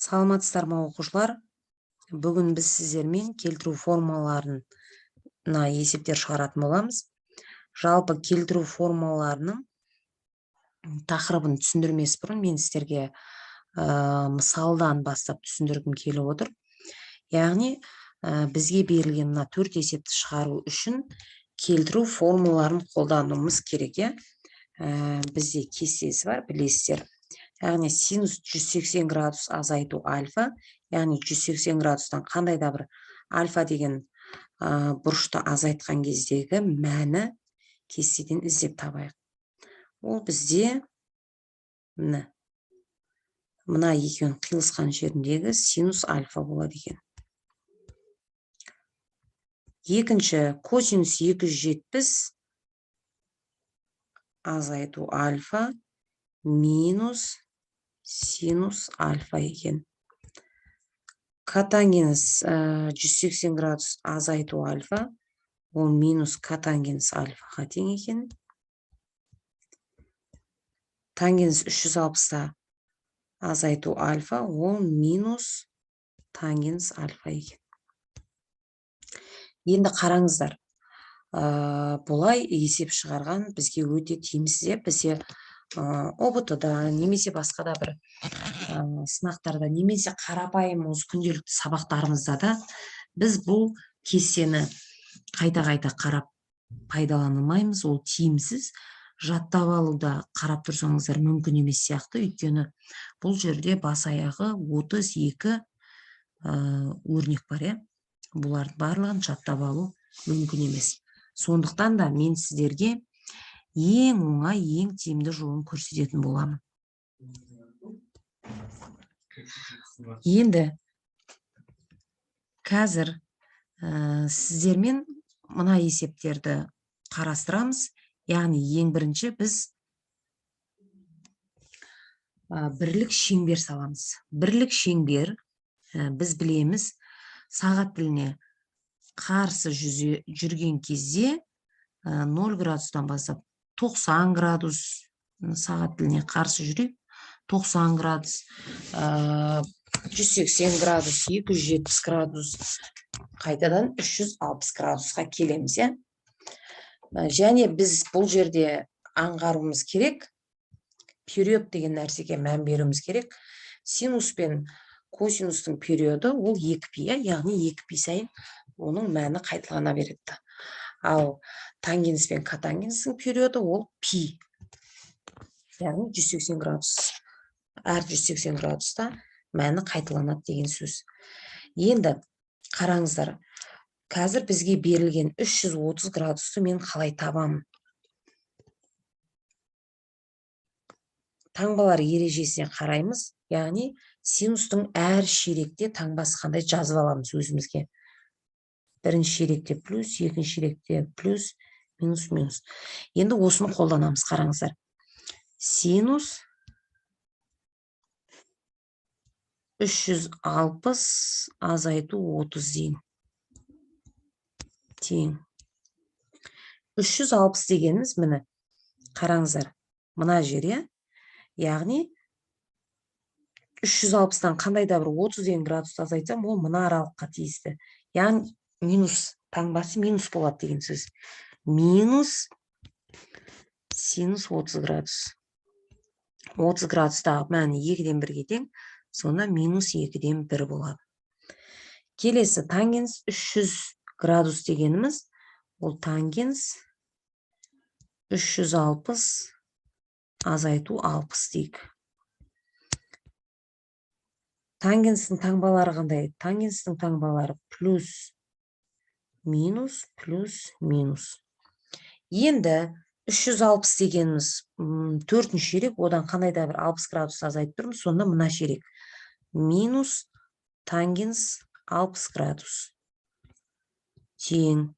Саламатсыздар ма оқушылар? Бүгін біз сіздермен келтіру формулаларына есептер шығаратын боламыз. Жалпы келтіру формулаларының тақырыбын түсіндірмес бұрын мен сіздерге мысалдан бастап түсіндіргім келіп отыр. Яғни бізге берілген мына 4 есепті шығару үшін келтіру формулаларын қолдануымыз керек. Бізде кестесі бар, білесіздер. Яғни синус 180 градус азайту альфа, яғни 180 градустан қандай да бір альфа деген бұрышты азайтқан кездегі мәні кестеден іздеп табайық. Ол бізде мына екеуінің қиылысқан жеріндегі синус альфа болады екен. Екінші, косинус 270 азайту альфа минус синус альфа екен. Котангенс 180 градус азайту альфа, ол минус котангенс альфаға тең екен. Тангенс 360-та азайту альфа, ол минус тангенс альфа екен. Енді қараңыздар, бұлай есеп шығарған бізге өте тиімсіз. Бізде ОБТ-да немесе басқа да бір сынақтарда немесе қарапайым осы күнделікті сабақтарымызда да біз бұл кестені қайта-қайта қарап пайдаланылмаймыз, ол тиімсіз. Жаттап алуда қарап тұрсаңыздар мүмкін емес сияқты, өйткені бұл жерде бас аяғы 32 өрнек бар. Бұлардың барлығын жаттап алу мүмкін емес. Сондықтан да мен сіздерге ең оңай, ең тиімді жолын көрсететін боламын. Енді қазір сіздермен мына есептерді қарастырамыз. Яғни ең бірінші біз бірлік шеңбер саламыз. Бірлік шеңбер біз білеміз, сағат тіліне қарсы жүрген кезде 0 градустан бастап 90 градус сағат тіліне қарсы жүрейік. 90 градус, 180 градус, 270 градус, қайтадан 360 градусқа келеміз. Және біз бұл жерде аңғаруымыз керек, период деген нәрсеге мән беруіміз керек. Синус пен косинустың периоды ол 2π, яғни 2π сайын оның мәні қайталана береді. Ал тангенс пен котангенстің периоды ол π, яғни 180 градус. Әр 180 градуста мәні қайталанады деген сөз. Енді қараңыздар, қазір бізге берілген 330 градусты мен қалай табамын? Таңбалар ережесіне қараймыз, яғни синустың әр ширекте таңбасы қандай жазып аламыз өзімізге. Бірінші ширекте плюс, екінші ширекте плюс, минус, минус. Енді осыны қолданамыз, қараңыздар. Синус 360 азайту 30 дейін. Тең. 360 дегеніміз міне, қараңыздар, мына жер, яғни 360-тан қандай да бір 30 градус азайтсам, ол мына аралыққа тиісті. Яғни минус, таңбасы минус болады деген сөз. Минус синус 30 градус. 30 градустағы мәні 2-ден 1-ге тең, сонда минус 2-ден 1 болады. Келесі тангенс 300 градус дегеніміз, ол тангенс 360 азайту 60 дейік. Тангенстің таңбалары қандай? Тангенстің таңбалары плюс, минус, плюс, минус. Енді 360 дегеніміз 4-ші ширек, одан қандай да бір 60 градус азайтып тұрмыз, сонда мына ширек. Минус тангенс 60 градус. Тең.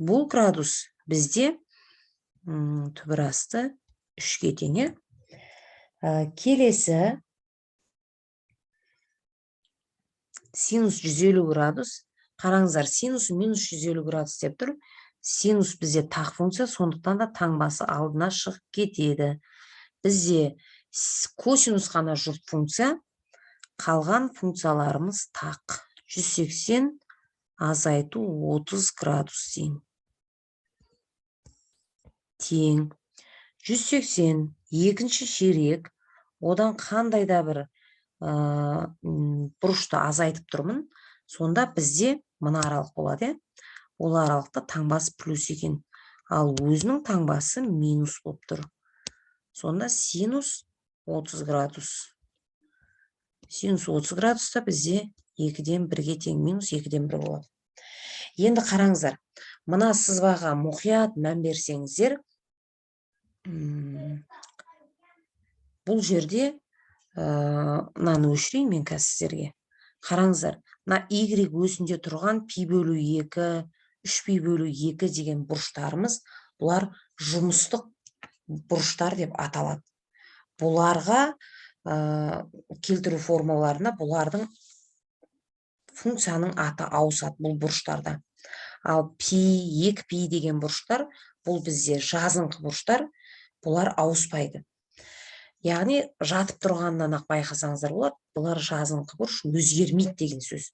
Бұл градус бізде түбірасты 3-ге тең. Келесі синус 150 градус. Қараңыздар, синус минус 150 градус деп тұр. Синус бізде тақ функция, сондықтан да таңбасы алдына шығып кетеді. Бізде косинус қана жұп функция, Қалған функцияларымыз тақ. 180 азайту 30 градус дейін. Тең. 180 екінші ширек, одан қандай да бір бұрышты азайтып тұрмын, сонда бізде мына аралық болады. Ол аралықта таңбасы плюс екен, ал өзінің таңбасы минус болып тұр. Сонда синус 30 градус. Синус 30 градуста бізде 2-ден 1-ге тең, минус 2-ден 1 болады. Енді қараңыздар, мына сызбаға мұқият мән берсеңіздер, бұл жерде мынаны өшірейін мен қазір сіздерге. Қараңыздар, мына y өсінде тұрған пи бөлу 2, 3 бөлу 2 деген бұрыштарымыз, бұлар жұмыстық бұрыштар деп аталады. Бұларға келтіру формулаларына бұлардың функцияның аты ауысады бұл бұрыштарда. Ал пи, 2π деген бұрыштар, бұл бізде жазыңқы бұрыштар, бұлар ауыспайды. Яғни жатып тұрғаннан ақ байқасаңыздар болады, бұлар жазыңқы бұрыш өзгермейді деген сөз.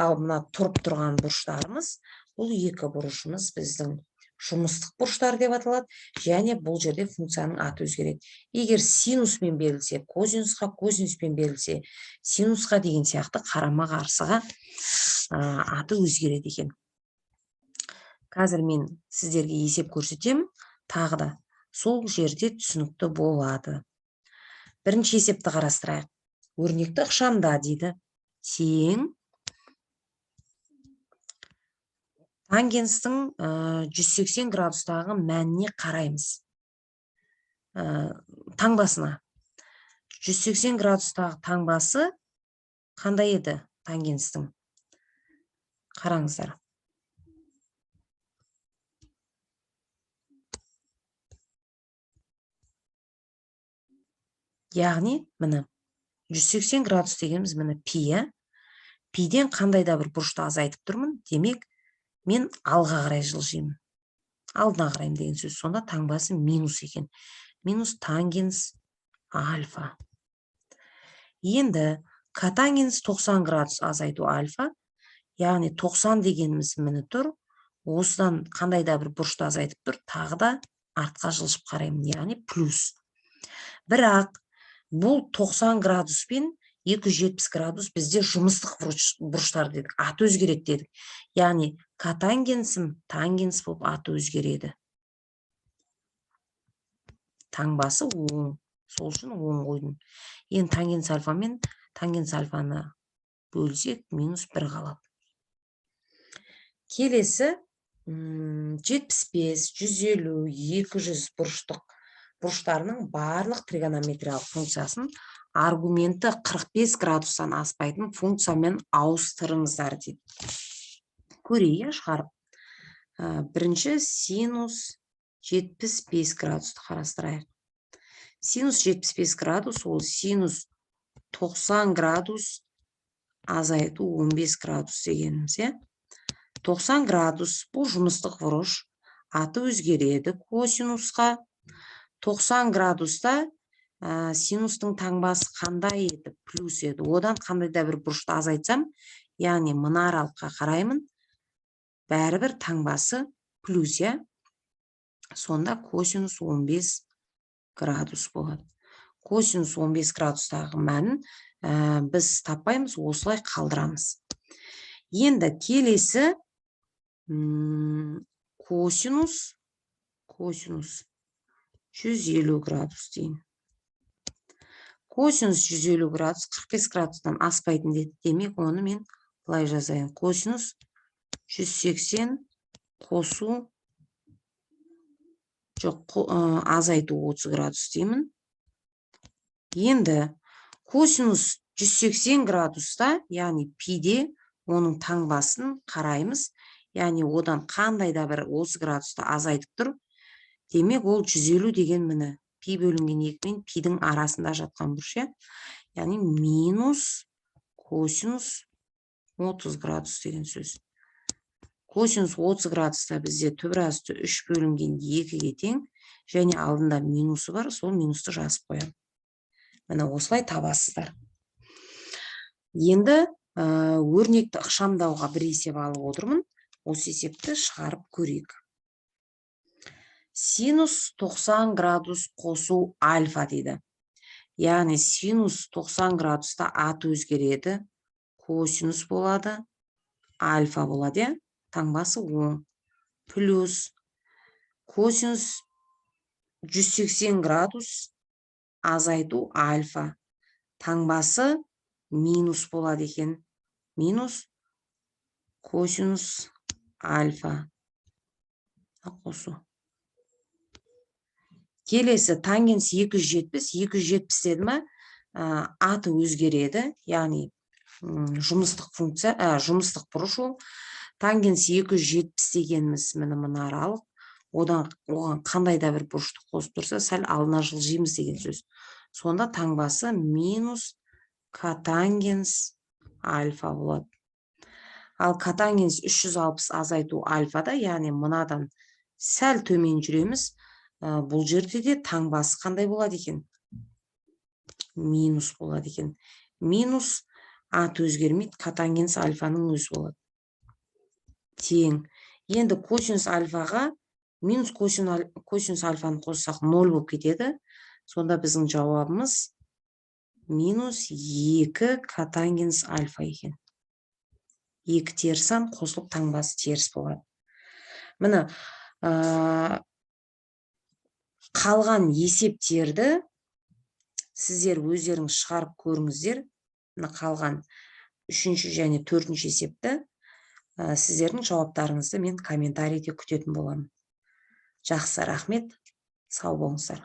Ал мына тұрып тұрған бұрыштарымыз, бұл екі бұрышымыз біздің жұмыстық бұрыштар деп аталады, және бұл жерде функцияның аты өзгереді. Егер синуспен берілсе, косинусқа, косинуспен берілсе, синусқа деген сияқты қарама-қарсыға аты өзгереді екен. Қазір мен сіздерге есеп көрсетемін, тағы да сол жерде түсінікті болады. Бірінші есепті қарастырайық. Өрнекті ықшамда дейді. Тең тангенстің 180 градустағы мәніне қараймыз. Таңбасына. 180 градустағы таңбасы қандай еді тангенстің? Қараңыздар. Яғни, міне, 180 градус дегеніміз міне пи. Пиден қандай да бір бұрышты азайтып тұрмын, демек, мен алға қарай жылжимын. Алдына қараймын деген сөз. Сонда таңбасы минус екен. Минус тангенс альфа. Енді котангенс 90 градус азайту альфа. Яғни 90 дегеніміз міне тұр. Осыдан қандай да бір бұрышты азайтып тұр. Тағы да артқа жылжып қараймын. Яғни плюс. Бірақ бұл 90 градус пен 270 градус бізде жұмыстық бұрыштар дедік, аты өзгереді дедік. Яғни котангенсім тангенс болып аты өзгереді. Таңбасы оң. Сол үшін оң қойдым. Енді тангенс альфа мен тангенс альфаны бөлсек минус 1 қалады. Келесі 75, 150, 200 бұрыштарының барлық тригонометриялық функциясын аргументі 45 градустан аспайтын функциямен ауыстырыңыздар дейді. Көрейік шығарып. Бірінші синус 75 градусты қарастырайық. Синус 75 градус, ол синус 90 градус азайту 15 градус дегеніміз. 90 градус бұл жұмыстық бұрыш, аты өзгереді косинусқа. 90 градуста синустың таңбасы қандай еді? Плюс еді. Одан қандай да бір бұрышты азайтсам, яғни мына аралыққа қараймын, бәрібір таңбасы плюс. Сонда косинус 15 градус болады. Косинус 15 градустағы мәнін біз таппаймыз, осылай қалдырамыз. Енді келесі косинус 150 градус дейін. Косинус 150 градус 45 градустан аспайтын деді. Демек, оны мен былай жазайын. Косинус 180 қосу азайту 30 градус деймін. Енді косинус 180 градуста, яғни пиде оның таңбасын қараймыз. Яғни одан қандай да бір 30 градусты азайтып тұр. Демек, ол 150 деген міне пи бөлінген 2 мен пидің арасында жатқан бұрыш. Яғни минус косинус 30 градус деген сөз. Косинус 30 градуста бізде түбір асты 3 бөлінген 2-ге тең, және алдында минусы бар, сол минусты жазып қоямын. Міне осылай табасыздар. Енді өрнекті ықшамдауға бір есеп алып отырмын. Осы есепті шығарып көрейік. Синус 90 градус қосу альфа дейді. Яғни синус 90 градуста аты өзгереді, косинус болады, альфа болады, таңбасы 10. Плюс косинус 180 градус азайту альфа, таңбасы минус болады екен. Минус косинус альфа. Қосу. Келесі тангенс 270 деді ма, аты өзгереді, яғни жұмыстық функция, жұмыстық бұрыш ол. Тангенс 270 дегеніміз мына аралық, оған қандай да бір бұрышты қосып тұрса, сәл алдына жылжимыз деген сөз. Сонда таңбасы минус котангенс альфа болады. Ал котангенс 360 азайту альфада, яғни мынадан сәл төмен жүреміз. Бұл жерде де таңбасы қандай болады екен? Минус болады екен. Минус аты өзгермейді, котангенс альфаның өзі болады. Тең. Енді косинус альфаға минус косинус альфаны қоссақ 0 болып кетеді. Сонда біздің жауабымыз минус 2 котангенс альфа екен. 2 терісан қосылып таңбасы теріс болады. Міне, қалған есептерді сіздер өздеріңіз шығарып көріңіздер. Қалған 3-ші және 4-ші есепті сіздердің жауаптарыңызды мен комментарийде күтетін боламын. Жақсы, рахмет. Сау болыңыздар.